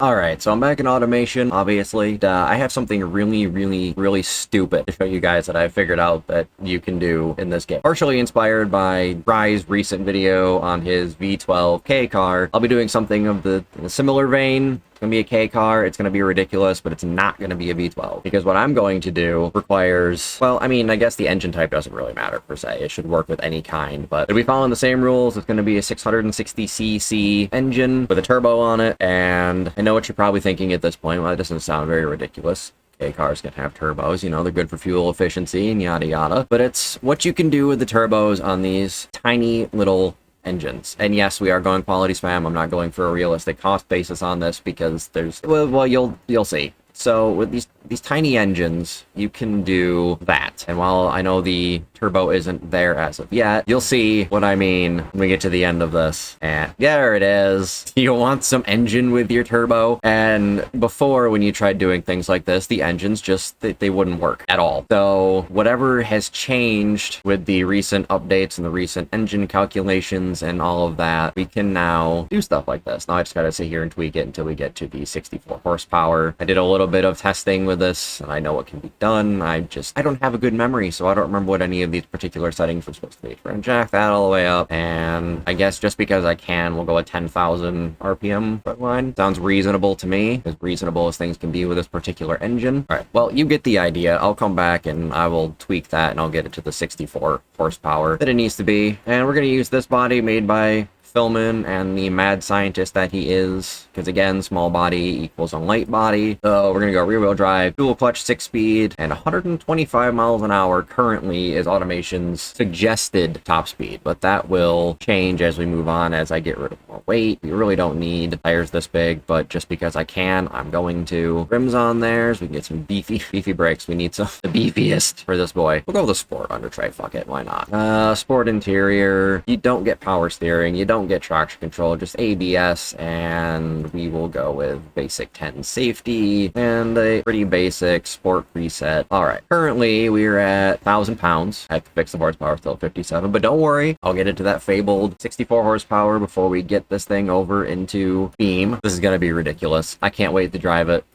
Alright, so I'm back in automation, obviously. I have something really stupid to show you guys that I figured out that you can do in this game. Partially inspired by Rye's recent video on his V12 K car. I'll be doing something of the similar vein. It's gonna be a K car, it's gonna be ridiculous, but it's not gonna be a V12. Because what I'm going to do requires, well, I mean, I guess the engine type doesn't really matter per se. It should work with any kind, but it'll be following the same rules. It's gonna be a 660cc engine with a turbo on it, and I know what you're probably thinking at this point. Well, it doesn't sound very ridiculous. K cars can have turbos, you know, they're good for fuel efficiency and yada yada. But it's what you can do with the turbos on these tiny little engines. And yes, we are going quality spam. I'm not going for a realistic cost basis on this because there's, well, you'll see. So with these tiny engines, you can do that. And while I know the turbo isn't there as of yet, you'll see what I mean when we get to the end of this. And there it is. You want some engine with your turbo. And before, when you tried doing things like this, the engines just, they wouldn't work at all. So whatever has changed with the recent updates and the recent engine calculations and all of that, we can now do stuff like this. Now I just gotta sit here and tweak it until we get to the 64 horsepower. I did a little bit of testing with this, and I know what can be done. I don't have a good memory, so I don't remember what any of these particular settings were supposed to be. We're gonna jack that all the way up, and I guess just because I can, we'll go at 10,000 RPM red line. Sounds reasonable to me, as reasonable as things can be with this particular engine. All right, well, you get the idea. I'll come back and I will tweak that, and I'll get it to the 64 horsepower that it needs to be. And we're gonna use this body made by Philman and the mad scientist that he is, because again, small body equals a light body. So we're gonna go rear wheel drive, dual clutch, 6-speed, and 125 miles an hour currently is Automation's suggested top speed, but that will change as we move on, as I get rid of more weight. We really don't need tires this big, but just because I can, I'm going to. Rims on there, so we can get some beefy brakes. We need some, the beefiest for this boy. We'll go with the sport under tray, fuck it, why not? Sport interior, you don't get power steering, you don't get traction control, just ABS, and we will go with basic 10 safety and a pretty basic sport preset. All right, currently we're at 1,000 pounds. I have to fix the horsepower, still 57, but don't worry, I'll get into that fabled 64 horsepower before we get this thing over into beam. This is gonna be ridiculous. I can't wait to drive it.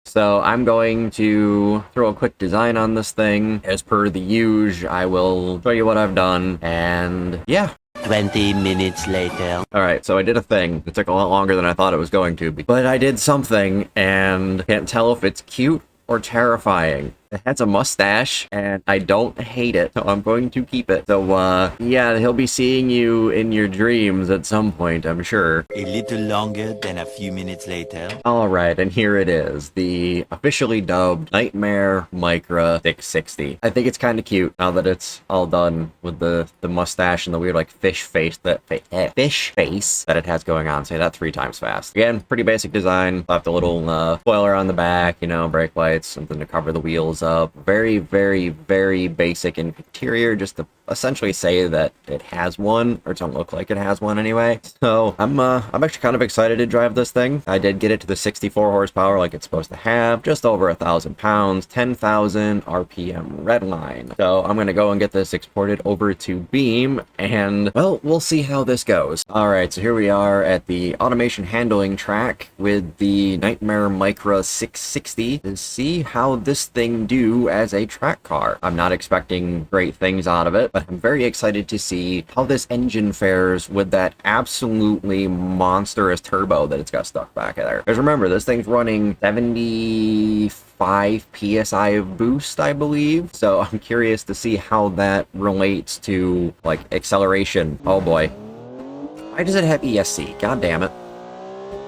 So I'm going to throw a quick design on this thing. As per the usual, I will show you what I've done, and yeah. 20 minutes later. Alright, so I did a thing. It took a lot longer than I thought it was going to be. But I did something, and can't tell if it's cute or terrifying. It has a mustache, and I don't hate it, so I'm going to keep it. So, yeah, he'll be seeing you in your dreams at some point, I'm sure. A little longer than a few minutes later. Alright, and here it is. The officially dubbed Nightmare Micra 660. I think it's kind of cute now that it's all done with the mustache and the weird, like, fish face that it has going on. Say that 3 times fast. Again, pretty basic design. Left a little, spoiler on the back, you know, brake lights, something to cover the wheels up. Very basic interior, just to essentially say that it has one, or it don't look like it has one anyway. So I'm actually kind of excited to drive this thing. I did get it to the 64 horsepower like it's supposed to have, just over 1,000 pounds, 10,000 RPM red line. So I'm gonna go and get this exported over to Beam, and well, we'll see how this goes. All right, so here we are at the automation handling track with the Nightmare Micra 660 to see how this thing do as a track car. I'm not expecting great things out of it, but I'm very excited to see how this engine fares with that absolutely monstrous turbo that it's got stuck back there. Because remember, this thing's running 75 PSI of boost, I believe. So I'm curious to see how that relates to, like, acceleration. Oh boy. Why does it have ESC? God damn it.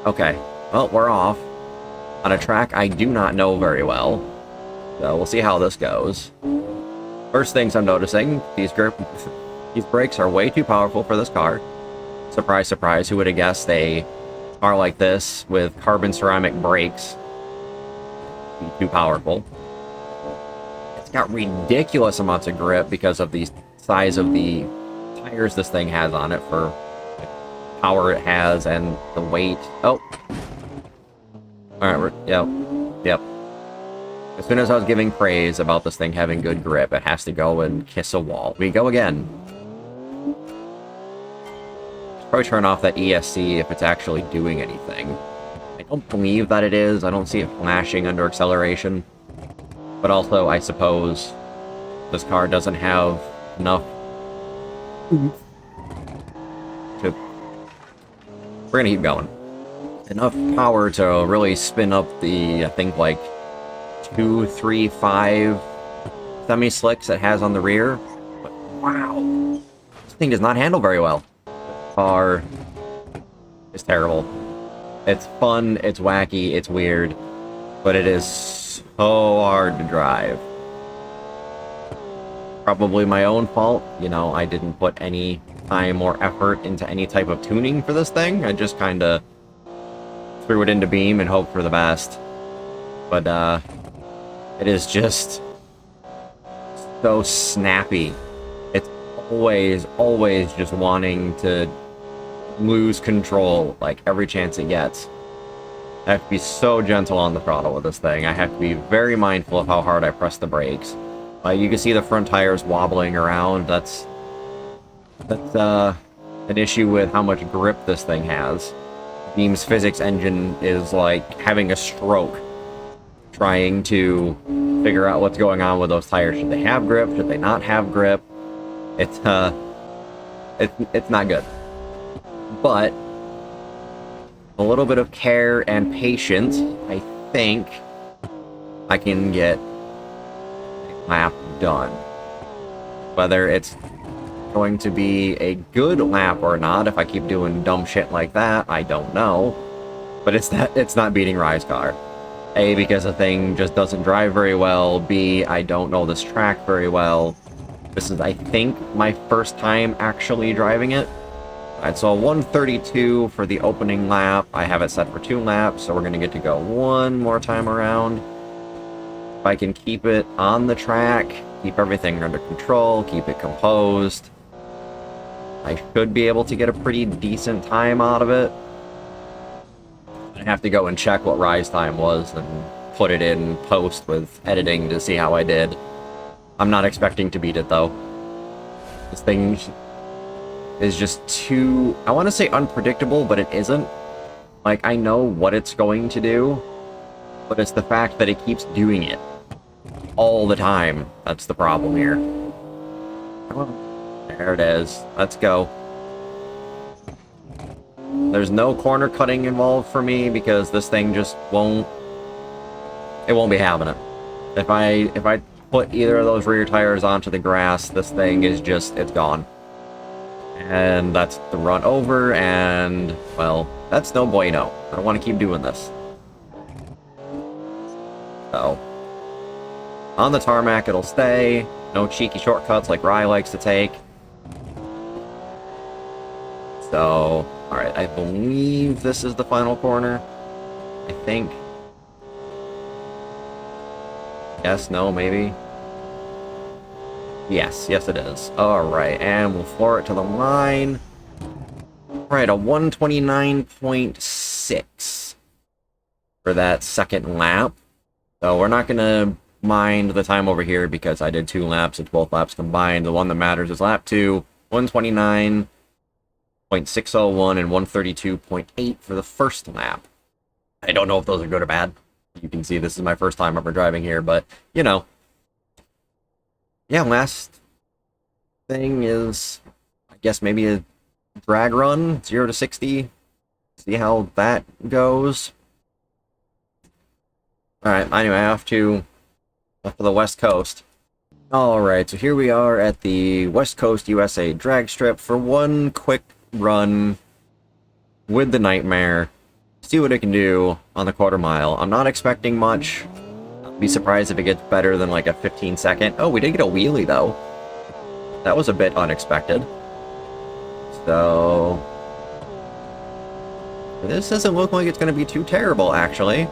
Okay. Well, we're off on a track I do not know very well. So we'll see how this goes. First things I'm noticing, these brakes are way too powerful for this car. Surprise, surprise, who would have guessed a car like this with carbon ceramic brakes be too powerful. It's got ridiculous amounts of grip because of the size of the tires this thing has on it for the power it has and the weight. Oh. Alright, yep. As soon as I was giving praise about this thing having good grip, it has to go and kiss a wall. We go again. Probably turn off that ESC if it's actually doing anything. I don't believe that it is. I don't see it flashing under acceleration. But also, I suppose this car doesn't have enough to... We're gonna keep going. Enough power to really spin up the, I think, like, 2, 3, 5 semi-slicks it has on the rear. But wow! This thing does not handle very well. The car is terrible. It's fun, it's wacky, it's weird, but it is so hard to drive. Probably my own fault. You know, I didn't put any time or effort into any type of tuning for this thing. I just kind of threw it into beam and hoped for the best. But, it is just so snappy. It's always just wanting to lose control, like, every chance it gets. I have to be so gentle on the throttle with this thing. I have to be very mindful of how hard I press the brakes. You can see the front tires wobbling around. That's an issue with how much grip this thing has. Beam's physics engine is like having a stroke, trying to figure out what's going on with those tires. Should they have grip? Should they not have grip? It's not good. But a little bit of care and patience, I think I can get a lap done. Whether it's going to be a good lap or not, if I keep doing dumb shit like that, I don't know. But it's not beating Rye's car. A, because the thing just doesn't drive very well. B, I don't know this track very well. This is, I think, my first time actually driving it. Alright, so 132 for the opening lap. I have it set for 2 laps, so we're going to get to go one more time around. If I can keep it on the track, keep everything under control, keep it composed, I should be able to get a pretty decent time out of it. I have to go and check what Rye's time was and put it in post with editing to see how I did. I'm not expecting to beat it, though. This thing is just too, I want to say unpredictable, but it isn't. Like, I know what it's going to do, but it's the fact that it keeps doing it all the time. That's the problem here. There it is. Let's go. There's no corner cutting involved for me because this thing just won't be having it. If I put either of those rear tires onto the grass, this thing is just, it's gone. And that's the run over, and, well, that's no bueno. I don't want to keep doing this. So, on the tarmac it'll stay. No cheeky shortcuts like Rye likes to take. So, alright, I believe this is the final corner. I think. Yes, no, maybe. Yes, it is. Alright, and we'll floor it to the line. Alright, a 129.6 for that second lap. So we're not going to mind the time over here because I did 2 laps. It's both laps combined. The one that matters is lap 2, 129.601 and 132.8 for the first lap. I don't know if those are good or bad. You can see this is my first time ever driving here, but, you know. Yeah, last thing is, I guess maybe a drag run, 0 to 60. See how that goes. Alright, anyway, I have to up to the West Coast. Alright, so here we are at the West Coast USA drag strip for one quick run with the Nightmare. See what it can do on the quarter mile. I'm not expecting much. Be surprised if it gets better than like a 15-second. Oh, we did get a wheelie though. That was a bit unexpected. So this doesn't look like it's going to be too terrible, actually.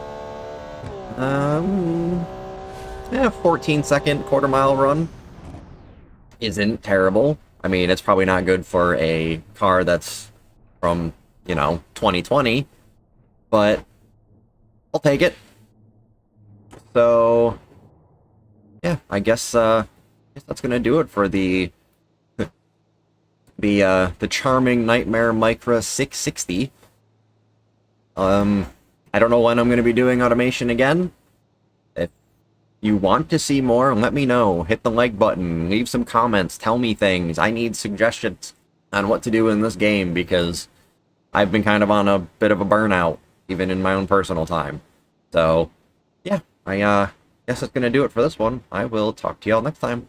Yeah, 14-second quarter-mile run isn't terrible. I mean, it's probably not good for a car that's from, you know, 2020, but I'll take it. So, yeah, I guess that's gonna do it for the charming Nightmare Micra 660. I don't know when I'm going to be doing automation again. If you want to see more, let me know. Hit the like button, leave some comments, tell me things. I need suggestions on what to do in this game because I've been kind of on a bit of a burnout, even in my own personal time. So, yeah, I guess that's going to do it for this one. I will talk to y'all next time.